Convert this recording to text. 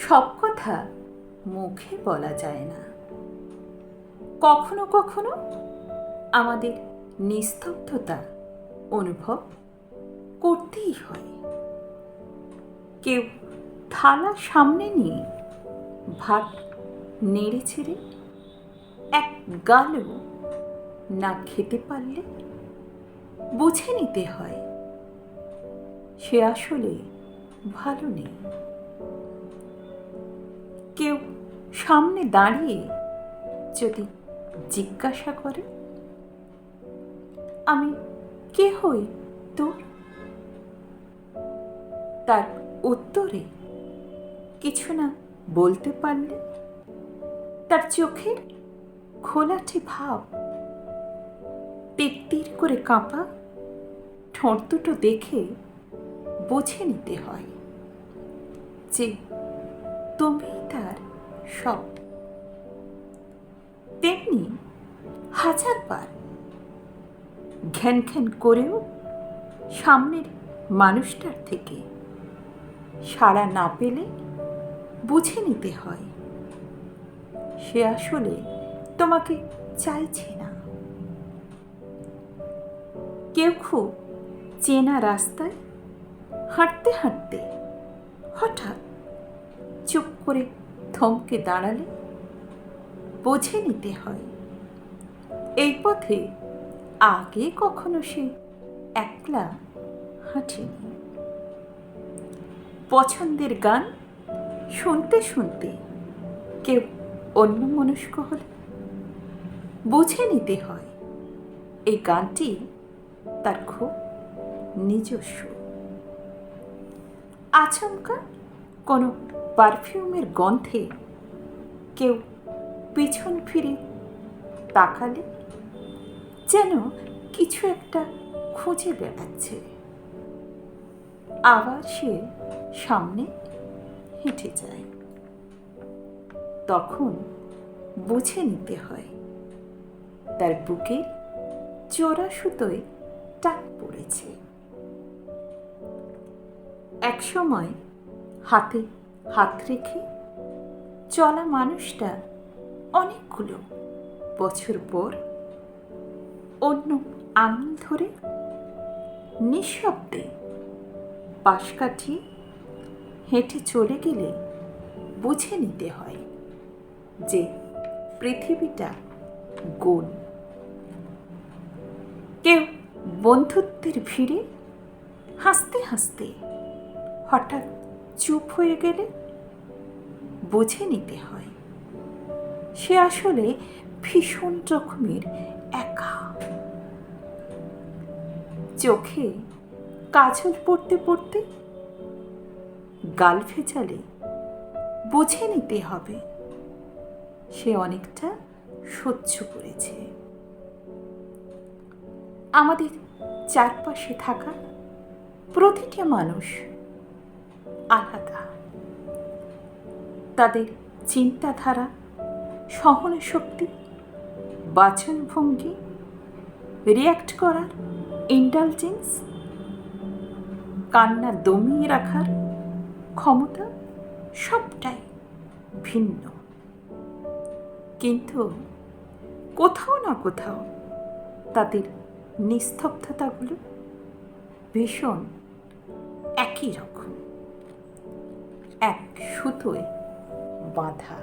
সব কথা মুখে বলা যায় না। কখনো কখনো আমাদের নিস্তব্ধতা অনুভব করতেই হয়। কেউ থালা সামনে নিয়ে ভাত নেড়ে ছেড়ে এক গালও না খেতে পারলে বুঝে নিতে হয় সে আসলে ভালো নেই। কেউ সামনে দাঁড়িয়ে যদি জিজ্ঞাসা করে, আমি কে হই তোর? তার উত্তরে কিছু না বলতে পারলে তার চোখের ঘোলাটে ভাব, তীর করে কাঁপা ঠোঁট দুটো দেখে বুঝে নিতে হয় যে তুমি তার সব। তেমনি হাজারবার ঘ্যান ঘ্যান করেও সামনের মানুষটার থেকে সাড়া না পেলে বুঝে নিতে হয় সে আসলে তোমাকে চাইছে না। কেউ খুব চেনা রাস্তায় হাঁটতে হাঁটতে হঠাৎ চুপ করে থমকে দাঁড়ালে বুঝে নিতে হয় এই পথে আগে কখনো সে একলা হাঁটেনি। পছন্দের গান শুনতে শুনতে কেউ অন্যমনস্ক হলে বুঝে নিতে হয় এই গানটি তার খুব নিজস্ব। আচমকা কোনো পারফিউমের গন্ধে কেউ পিছন ফিরে তাকালে যেন কিছু একটা খুঁজে বেড়াচ্ছে। আবার সে সামনে হেঁটে যায়। তখন বুঝে নিতে হয় তার বুকে চোরা সুতোয় টাক পড়েছে। একসময় হাতে হাত রেখে চলা মানুষটা অনেকগুলো বছর পর অন্য আঙুল ধরে নিঃশব্দে পাশ কাটিয়ে হেঁটে চলে গেলে বুঝে নিতে হয় যে পৃথিবীটা গোল। কেউ বন্ধুত্বের ভিড়ে হাসতে হাসতে হঠাৎ চুপ হয়ে গেলে বুঝে নিতে হয় সে আসলে ভীষণ রকমের একা। চোখে কাজল পড়তে পড়তে গাল ভেজালে বুঝে নিতে হবে সে অনেকটা সহ্য করেছে। আমাদের চারপাশে থাকা প্রতিটি মানুষ আলাদা। তাদের চিন্তাধারা, সহনশক্তি, বাচনভঙ্গি, রিয়্যাক্ট করার ইন্টেলিজেন্স, কান্না দমিয়ে রাখার ক্ষমতা সবটাই ভিন্ন। কিন্তু কোথাও না কোথাও তাদের নিস্তব্ধতাগুলো ভীষণ একই রকম, এক সুতোয় বাঁধা।